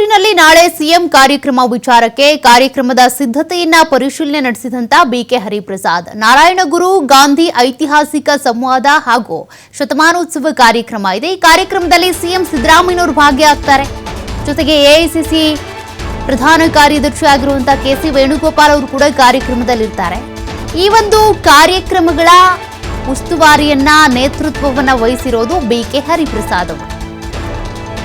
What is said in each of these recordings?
ಮಂಗಳೂರಿನಲ್ಲಿ ನಾಳೆ ಸಿಎಂ ಕಾರ್ಯಕ್ರಮ ವಿಚಾರಕ್ಕೆ ಕಾರ್ಯಕ್ರಮದ ಸಿದ್ಧತೆಯನ್ನ ಪರಿಶೀಲನೆ ನಡೆಸಿದಂತ ಬಿಕೆ ಹರಿಪ್ರಸಾದ್ ನಾರಾಯಣಗುರು ಗಾಂಧಿ ಐತಿಹಾಸಿಕ ಸಂವಾದ ಹಾಗೂ ಶತಮಾನೋತ್ಸವ ಕಾರ್ಯಕ್ರಮ ಇದೆ। ಈ ಕಾರ್ಯಕ್ರಮದಲ್ಲಿ ಸಿಎಂ ಸಿದ್ದರಾಮಯ್ಯನವರು ಭಾಗಿಯಾಗ್ತಾರೆ। ಜೊತೆಗೆ ಎಐಸಿಸಿ ಪ್ರಧಾನ ಕಾರ್ಯದರ್ಶಿ ಆಗಿರುವಂತಹ ಕೆಸಿ ವೇಣುಗೋಪಾಲ್ ಅವರು ಕೂಡ ಕಾರ್ಯಕ್ರಮದಲ್ಲಿರ್ತಾರೆ। ಈ ಒಂದು ಕಾರ್ಯಕ್ರಮಗಳ ಉಸ್ತುವಾರಿಯನ್ನ ನೇತೃತ್ವವನ್ನ ವಹಿಸಿರೋದು ಬಿಕೆ ಹರಿಪ್ರಸಾದ್ ಅವರು।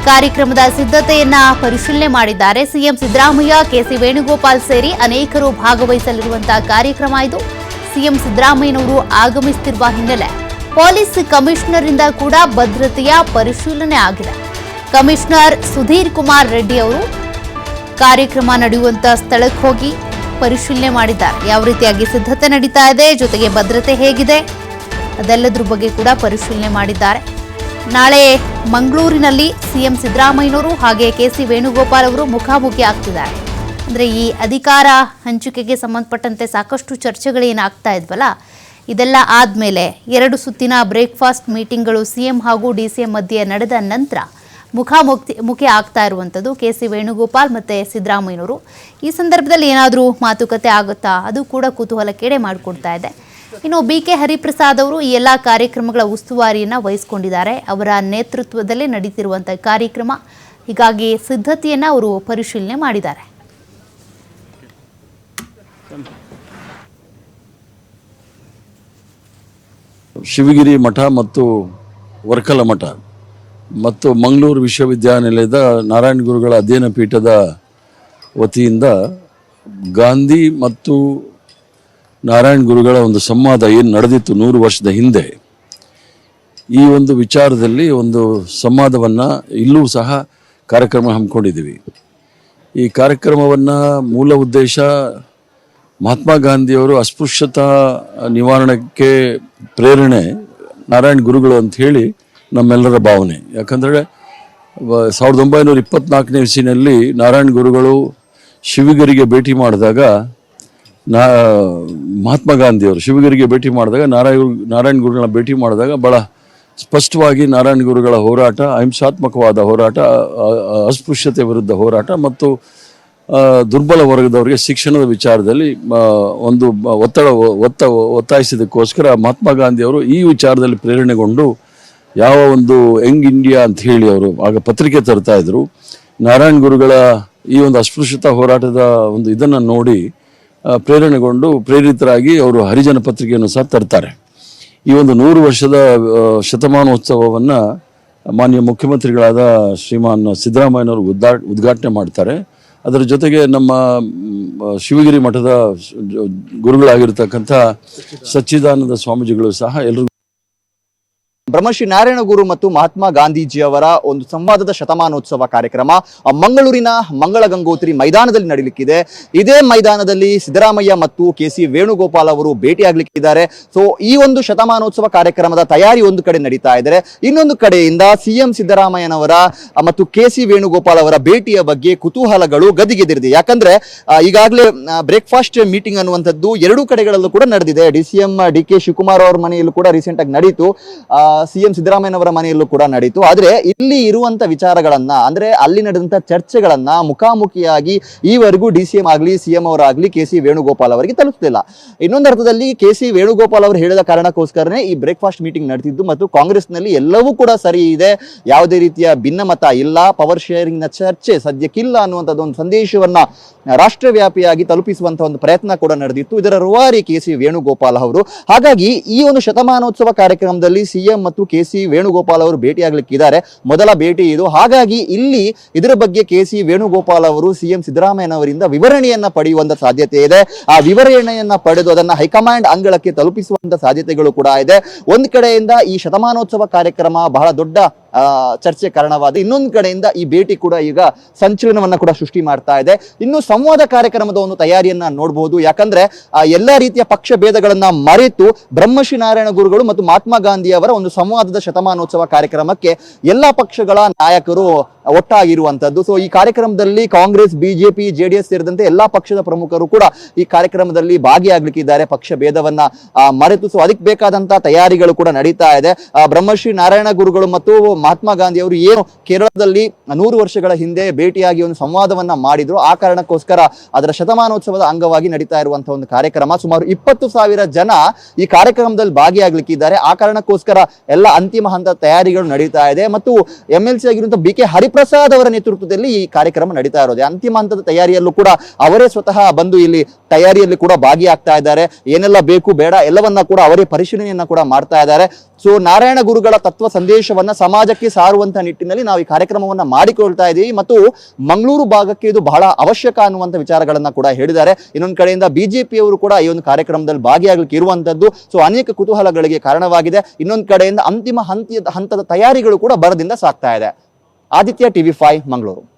ಕಾರ್ಯಕ್ರಮದ ಸಿದ್ಧತೆಯನ್ನ ಪರಿಶೀಲನೆ ಮಾಡಿದ್ದಾರೆ। ಸಿಎಂ ಸಿದ್ದರಾಮಯ್ಯ, ಕೆಸಿ ವೇಣುಗೋಪಾಲ್ ಸೇರಿ ಅನೇಕರು ಭಾಗವಹಿಸಲಿರುವಂತಹ ಕಾರ್ಯಕ್ರಮ ಇದು। ಸಿಎಂ ಸಿದ್ದರಾಮಯ್ಯನವರು ಆಗಮಿಸುತ್ತಿರುವ ಹಿನ್ನೆಲೆ ಪೊಲೀಸ್ ಕಮಿಷನರ್ ಇಂದ ಕೂಡ ಭದ್ರತೆಯ ಪರಿಶೀಲನೆ ಆಗಿದೆ। ಕಮಿಷನರ್ ಸುಧೀರ್ ಕುಮಾರ್ ರೆಡ್ಡಿ ಅವರು ಕಾರ್ಯಕ್ರಮ ನಡೆಯುವಂತಹ ಸ್ಥಳಕ್ಕೆ ಹೋಗಿ ಪರಿಶೀಲನೆ ಮಾಡಿದ್ದಾರೆ। ಯಾವ ರೀತಿಯಾಗಿ ಸಿದ್ಧತೆ ನಡೀತಾ ಇದೆ, ಜೊತೆಗೆ ಭದ್ರತೆ ಹೇಗಿದೆ ಅದೆಲ್ಲದರ ಬಗ್ಗೆ ಕೂಡ ಪರಿಶೀಲನೆ ಮಾಡಿದ್ದಾರೆ। ನಾಳೆ ಮಂಗಳೂರಿನಲ್ಲಿ ಸಿಎಂ ಸಿದ್ದರಾಮಯ್ಯನವರು ಹಾಗೆ ಕೆಸಿ ವೇಣುಗೋಪಾಲ್ ಅವರು ಮುಖಾಮುಖಿ ಆಗ್ತಿದ್ದಾರೆ। ಅಂದರೆ ಈ ಅಧಿಕಾರ ಹಂಚಿಕೆಗೆ ಸಂಬಂಧಪಟ್ಟಂತೆ ಸಾಕಷ್ಟು ಚರ್ಚೆಗಳೇನಾಗ್ತಾ ಇದ್ವಲ್ಲ, ಇದೆಲ್ಲ ಆದಮೇಲೆ 2 ಸುತ್ತಿನ ಬ್ರೇಕ್ಫಾಸ್ಟ್ ಮೀಟಿಂಗ್ಗಳು ಸಿಎಂ ಹಾಗೂ ಡಿಸಿಎಂ ಮಧ್ಯೆ ನಡೆದ ನಂತರ ಮುಖಾಮುಖಿ ಆಗ್ತಾ ಇರುವಂಥದ್ದು ಕೆಸಿ ವೇಣುಗೋಪಾಲ್ ಮತ್ತು ಸಿದ್ದರಾಮಯ್ಯನವರು। ಈ ಸಂದರ್ಭದಲ್ಲಿ ಏನಾದರೂ ಮಾತುಕತೆ ಆಗುತ್ತಾ, ಅದು ಕೂಡ ಕುತೂಹಲಕ್ಕೇಡೆ ಮಾಡಿಕೊಡ್ತಾ ಇದೆ। ಇನ್ನು ಬಿಕೆ ಹರಿಪ್ರಸಾದ್ ಅವರು ಈ ಎಲ್ಲ ಕಾರ್ಯಕ್ರಮಗಳ ಉಸ್ತುವಾರಿಯನ್ನು ವಹಿಸಿಕೊಂಡಿದ್ದಾರೆ। ಅವರ ನೇತೃತ್ವದಲ್ಲೇ ನಡೀತಿರುವಂತಹ ಕಾರ್ಯಕ್ರಮ, ಹೀಗಾಗಿ ಸಿದ್ಧತೆಯನ್ನು ಅವರು ಪರಿಶೀಲನೆ ಮಾಡಿದ್ದಾರೆ। ಶಿವಗಿರಿ ಮಠ ಮತ್ತು ವರ್ಕಲ ಮಠ ಮತ್ತು ಮಂಗಳೂರು ವಿಶ್ವವಿದ್ಯಾನಿಲಯದ ನಾರಾಯಣ ಗುರುಗಳ ಅಧ್ಯಯನ ಪೀಠದ ವತಿಯಿಂದ ಗಾಂಧಿ ಮತ್ತು ನಾರಾಯಣ ಗುರುಗಳ ಒಂದು ಸಂವಾದ ಏನು ನಡೆದಿತ್ತು 100 ವರ್ಷದ ಹಿಂದೆ, ಈ ಒಂದು ವಿಚಾರದಲ್ಲಿ ಒಂದು ಸಂವಾದವನ್ನು ಇಲ್ಲೂ ಸಹ ಕಾರ್ಯಕ್ರಮ ಹಮ್ಮಿಕೊಂಡಿದ್ದೀವಿ। ಈ ಕಾರ್ಯಕ್ರಮವನ್ನು ಮೂಲ ಉದ್ದೇಶ ಮಹಾತ್ಮ ಗಾಂಧಿಯವರು ಅಸ್ಪೃಶ್ಯತಾ ನಿವಾರಣೆಗೆ ಪ್ರೇರಣೆ ನಾರಾಯಣ ಗುರುಗಳು ಅಂತ ಹೇಳಿ ನಮ್ಮೆಲ್ಲರ ಭಾವನೆ। ಯಾಕಂದರೆ 1924ನೇ ಇಸವಿನಲ್ಲಿ ನಾರಾಯಣ ಗುರುಗಳು ಶಿವಗಿರಿಗೆ ಭೇಟಿ ಮಾಡಿದಾಗ ಮಹಾತ್ಮ ಗಾಂಧಿಯವರು ಶಿವಗಿರಿಗೆ ಭೇಟಿ ಮಾಡಿದಾಗ ನಾರಾಯಣ ಗುರುಗಳನ್ನ ಭೇಟಿ ಮಾಡಿದಾಗ ಭಾಳ ಸ್ಪಷ್ಟವಾಗಿ ನಾರಾಯಣ ಗುರುಗಳ ಹೋರಾಟ, ಅಹಿಂಸಾತ್ಮಕವಾದ ಹೋರಾಟ, ಅಸ್ಪೃಶ್ಯತೆ ವಿರುದ್ಧ ಹೋರಾಟ ಮತ್ತು ದುರ್ಬಲ ವರ್ಗದವರಿಗೆ ಶಿಕ್ಷಣದ ವಿಚಾರದಲ್ಲಿ ಒಂದು ಒತ್ತಾಯಿಸಿದಕ್ಕೋಸ್ಕರ ಮಹಾತ್ಮ ಗಾಂಧಿಯವರು ಈ ವಿಚಾರದಲ್ಲಿ ಪ್ರೇರಣೆಗೊಂಡು ಯಾವ ಒಂದು ಯಂಗ್ ಇಂಡಿಯಾ ಅಂತ ಹೇಳಿ ಅವರು ಆಗ ಪತ್ರಿಕೆ ತರ್ತಾ ಇದ್ರು। ನಾರಾಯಣ ಗುರುಗಳ ಈ ಒಂದು ಅಸ್ಪೃಶ್ಯತಾ ಹೋರಾಟದ ಒಂದು ಇದನ್ನು ನೋಡಿ ಪ್ರೇರಿತರಾಗಿ ಅವರು ಹರಿಜನ ಪತ್ರಿಕೆಯನ್ನು ಸಹ ತರ್ತಾರೆ। ಈ ಒಂದು 100 ವರ್ಷದ ಶತಮಾನೋತ್ಸವವನ್ನು ಮಾನ್ಯ ಮುಖ್ಯಮಂತ್ರಿಗಳಾದ ಶ್ರೀಮಾನ್ ಸಿದ್ದರಾಮಯ್ಯನವರು ಉದ್ಘಾಟನೆ ಮಾಡ್ತಾರೆ। ಅದರ ಜೊತೆಗೆ ನಮ್ಮ ಶಿವಗಿರಿ ಮಠದ ಗುರುಗಳಾಗಿರ್ತಕ್ಕಂಥ ಸಚ್ಚಿದಾನಂದ ಸ್ವಾಮೀಜಿಗಳು ಸಹ ಎಲ್ಲರೂ ಬ್ರಹ್ಮಶ್ರೀ ನಾರಾಯಣ ಗುರು ಮತ್ತು ಮಹಾತ್ಮ ಗಾಂಧೀಜಿಯವರ ಒಂದು ಸಂವಾದದ ಶತಮಾನೋತ್ಸವ ಕಾರ್ಯಕ್ರಮ ಮಂಗಳೂರಿನ ಮಂಗಳ ಗಂಗೋತ್ರಿ ಮೈದಾನದಲ್ಲಿ ನಡೆಯಲಿಕ್ಕಿದೆ। ಇದೇ ಮೈದಾನದಲ್ಲಿ ಸಿದ್ದರಾಮಯ್ಯ ಮತ್ತು ಕೆಸಿ ವೇಣುಗೋಪಾಲ್ ಅವರು ಭೇಟಿಯಾಗಲಿಕ್ಕಿದ್ದಾರೆ। ಸೊ ಈ ಒಂದು ಶತಮಾನೋತ್ಸವ ಕಾರ್ಯಕ್ರಮದ ತಯಾರಿ ಒಂದು ಕಡೆ ನಡೀತಾ ಇದ್ದಾರೆ, ಇನ್ನೊಂದು ಕಡೆಯಿಂದ ಸಿಎಂ ಸಿದ್ದರಾಮಯ್ಯನವರ ಮತ್ತು ಕೆಸಿ ವೇಣುಗೋಪಾಲ್ ಅವರ ಭೇಟಿಯ ಬಗ್ಗೆ ಕುತೂಹಲಗಳು ಗದಿಗೆದಿರಿದೆ। ಯಾಕಂದ್ರೆ ಈಗಾಗಲೇ ಬ್ರೇಕ್ಫಾಸ್ಟ್ ಮೀಟಿಂಗ್ ಅನ್ನುವಂಥದ್ದು 2 ಕಡೆಗಳಲ್ಲೂ ಕೂಡ ನಡೆದಿದೆ। ಡಿಸಿಎಂ ಡಿಕೆ ಶಿವಕುಮಾರ್ ಅವರ ಮನೆಯಲ್ಲೂ ಕೂಡ ರೀಸೆಂಟ್ ಆಗಿ ನಡೀತು, ಸಿಎಂ ಸಿದ್ದರಾಮಯ್ಯನವರ ಮನೆಯಲ್ಲೂ ಕೂಡ ನಡೀತು। ಆದ್ರೆ ಇಲ್ಲಿ ಇರುವಂತ ವಿಚಾರಗಳನ್ನ, ಅಂದ್ರೆ ಅಲ್ಲಿ ನಡೆದಂತ ಚರ್ಚೆಗಳನ್ನ ಮುಖಾಮುಖಿಯಾಗಿ ಈವರೆಗೂ ಡಿಸಿಎಂ ಆಗಲಿ ಸಿಎಂ ಅವರಾಗ್ಲಿ ಕೆಸಿ ವೇಣುಗೋಪಾಲ್ ಅವರಿಗೆ ತಲುಪಲಿಲ್ಲ। ಇನ್ನೊಂದು ಅರ್ಥದಲ್ಲಿ ಕೆಸಿ ವೇಣುಗೋಪಾಲ್ ಅವರು ಹೇಳಿದ ಕಾರಣಕ್ಕೋಸ್ಕರನೇ ಈ ಬ್ರೇಕ್ಫಾಸ್ಟ್ ಮೀಟಿಂಗ್ ನಡೆದಿದ್ದು ಮತ್ತು ಕಾಂಗ್ರೆಸ್ನಲ್ಲಿ ಎಲ್ಲವೂ ಕೂಡ ಸರಿ ಇದೆ, ಯಾವುದೇ ರೀತಿಯ ಭಿನ್ನಮತ ಇಲ್ಲ, ಪವರ್ ಶೇರಿಂಗ್ ನ ಚರ್ಚೆ ಸದ್ಯಕ್ಕಿಲ್ಲ ಅನ್ನುವಂಥದ್ದು ಒಂದು ಸಂದೇಶವನ್ನ ರಾಷ್ಟ್ರವ್ಯಾಪಿಯಾಗಿ ತಲುಪಿಸುವಂತಹ ಒಂದು ಪ್ರಯತ್ನ ಕೂಡ ನಡೆದಿತ್ತು। ಇದರ ರೂವಾರಿ ಕೆಸಿ ವೇಣುಗೋಪಾಲ್ ಅವರು। ಹಾಗಾಗಿ ಈ ಒಂದು ಶತಮಾನೋತ್ಸವ ಕಾರ್ಯಕ್ರಮದಲ್ಲಿ ಸಿಎಂ ಮತ್ತು ಕೆಸಿ ವೇಣುಗೋಪಾಲ್ ಅವರು ಭೇಟಿಯಾಗಲಿಕ್ಕಿದ್ದಾರೆ, ಮೊದಲ ಭೇಟಿ ಇದು। ಹಾಗಾಗಿ ಇಲ್ಲಿ ಇದರ ಬಗ್ಗೆ ಕೆಸಿ ವೇಣುಗೋಪಾಲ್ ಅವರು ಸಿಎಂ ಸಿದ್ದರಾಮಯ್ಯನವರಿಂದ ವಿವರಣೆಯನ್ನ ಪಡೆಯುವಂತ ಸಾಧ್ಯತೆ ಇದೆ। ಆ ವಿವರಣೆಯನ್ನ ಪಡೆದು ಅದನ್ನ ಹೈಕಮಾಂಡ್ ಅಂಗಳಕ್ಕೆ ತಲುಪಿಸುವಂತ ಸಾಧ್ಯತೆಗಳು ಕೂಡ ಇದೆ। ಒಂದು ಕಡೆಯಿಂದ ಈ ಶತಮಾನೋತ್ಸವ ಕಾರ್ಯಕ್ರಮ ಬಹಳ ದೊಡ್ಡ ಚರ್ಚೆ ಕಾರಣವಾದ, ಇನ್ನೊಂದು ಕಡೆಯಿಂದ ಈ ಭೇಟಿ ಕೂಡ ಈಗ ಸಂಚಲನವನ್ನ ಕೂಡ ಸೃಷ್ಟಿ ಮಾಡ್ತಾ ಇದೆ। ಇನ್ನು ಸಂವಾದ ಕಾರ್ಯಕ್ರಮದ ಒಂದು ತಯಾರಿಯನ್ನ ನೋಡಬಹುದು, ಯಾಕಂದ್ರೆ ಎಲ್ಲಾ ರೀತಿಯ ಪಕ್ಷ ಭೇದಗಳನ್ನ ಮರೆತು ಬ್ರಹ್ಮಶ್ರೀ ನಾರಾಯಣ ಗುರುಗಳು ಮತ್ತು ಮಹಾತ್ಮ ಗಾಂಧಿ ಅವರ ಒಂದು ಸಂವಾದದ ಶತಮಾನೋತ್ಸವ ಕಾರ್ಯಕ್ರಮಕ್ಕೆ ಎಲ್ಲಾ ಪಕ್ಷಗಳ ನಾಯಕರು ಒಟ್ಟಾಗಿರುವಂತದ್ದು. ಸೊ ಈ ಕಾರ್ಯಕ್ರಮದಲ್ಲಿ ಕಾಂಗ್ರೆಸ್, ಬಿಜೆಪಿ, ಜೆಡಿಎಸ್ ಸೇರಿದಂತೆ ಎಲ್ಲಾ ಪಕ್ಷದ ಪ್ರಮುಖರು ಕೂಡ ಈ ಕಾರ್ಯಕ್ರಮದಲ್ಲಿ ಭಾಗಿಯಾಗಲಿಕ್ಕಿದ್ದಾರೆ, ಪಕ್ಷ ಭೇದವನ್ನ ಮರೆತು. ಸೊ ಅದಕ್ಕೆ ಬೇಕಾದಂತಹ ತಯಾರಿಗಳು ಕೂಡ ನಡೀತಾ ಇದೆ. ಬ್ರಹ್ಮಶ್ರೀ ನಾರಾಯಣ ಗುರುಗಳು ಮತ್ತು ಮಹಾತ್ಮ ಗಾಂಧಿ ಅವರು ಏನು ಕೇರಳದಲ್ಲಿ 100 ವರ್ಷಗಳ ಹಿಂದೆ ಭೇಟಿಯಾಗಿ ಒಂದು ಸಂವಾದವನ್ನ ಮಾಡಿದ್ರು, ಆ ಕಾರಣಕ್ಕೋಸ್ಕರ ಅದರ ಶತಮಾನೋತ್ಸವದ ಅಂಗವಾಗಿ ನಡೀತಾ ಇರುವಂತಹ ಒಂದು ಕಾರ್ಯಕ್ರಮ. ಸುಮಾರು 20,000 ಜನ ಈ ಕಾರ್ಯಕ್ರಮದಲ್ಲಿ ಭಾಗಿಯಾಗಲಿಕ್ಕಿದ್ದಾರೆ. ಆ ಕಾರಣಕ್ಕೋಸ್ಕರ ಎಲ್ಲ ಅಂತಿಮ ಹಂತದ ತಯಾರಿಗಳು ನಡೀತಾ ಇದೆ ಮತ್ತು MLC ಆಗಿರುವಂತಹ BK ಹರಿಪ್ರಸಾದ್ ಅವರ ನೇತೃತ್ವದಲ್ಲಿ ಈ ಕಾರ್ಯಕ್ರಮ ನಡೀತಾ ಇರೋದು. ಅಂತಿಮ ಹಂತದ ತಯಾರಿಯಲ್ಲೂ ಕೂಡ ಅವರೇ ಸ್ವತಃ ಬಂದು ಇಲ್ಲಿ ತಯಾರಿಯಲ್ಲಿ ಕೂಡ ಭಾಗಿಯಾಗ್ತಾ ಇದ್ದಾರೆ. ಏನೆಲ್ಲ ಬೇಕು ಬೇಡ ಎಲ್ಲವನ್ನ ಕೂಡ ಅವರೇ ಪರಿಶೀಲನೆಯನ್ನ ಕೂಡ ಮಾಡ್ತಾ ಇದ್ದಾರೆ. ಸೊ ನಾರಾಯಣ ಗುರುಗಳ ತತ್ವ ಸಂದೇಶವನ್ನ ಸಮಾಜಕ್ಕೆ ಸಾರುವಂತಹ ನಿಟ್ಟಿನಲ್ಲಿ ನಾವು ಈ ಕಾರ್ಯಕ್ರಮವನ್ನ ಮಾಡಿಕೊಳ್ತಾ ಇದ್ದೀವಿ ಮತ್ತು ಮಂಗಳೂರು ಭಾಗಕ್ಕೆ ಇದು ಬಹಳ ಅವಶ್ಯಕ ಅನ್ನುವಂಥ ವಿಚಾರಗಳನ್ನ ಕೂಡ ಹೇಳಿದ್ದಾರೆ. ಇನ್ನೊಂದು ಕಡೆಯಿಂದ ಬಿಜೆಪಿಯವರು ಕೂಡ ಈ ಒಂದು ಕಾರ್ಯಕ್ರಮದಲ್ಲಿ ಭಾಗಿಯಾಗಲಿಕ್ಕೆ ಇರುವಂತದ್ದು ಸೊ ಅನೇಕ ಕುತೂಹಲಗಳಿಗೆ ಕಾರಣವಾಗಿದೆ. ಇನ್ನೊಂದು ಕಡೆಯಿಂದ ಅಂತಿಮ ಹಂತದ ತಯಾರಿಗಳು ಕೂಡ ಭರದಿಂದ ಸಾಗ್ತಾ ಇದೆ. ಆದಿತ್ಯ TV5 ಮಂಗಳೂರು.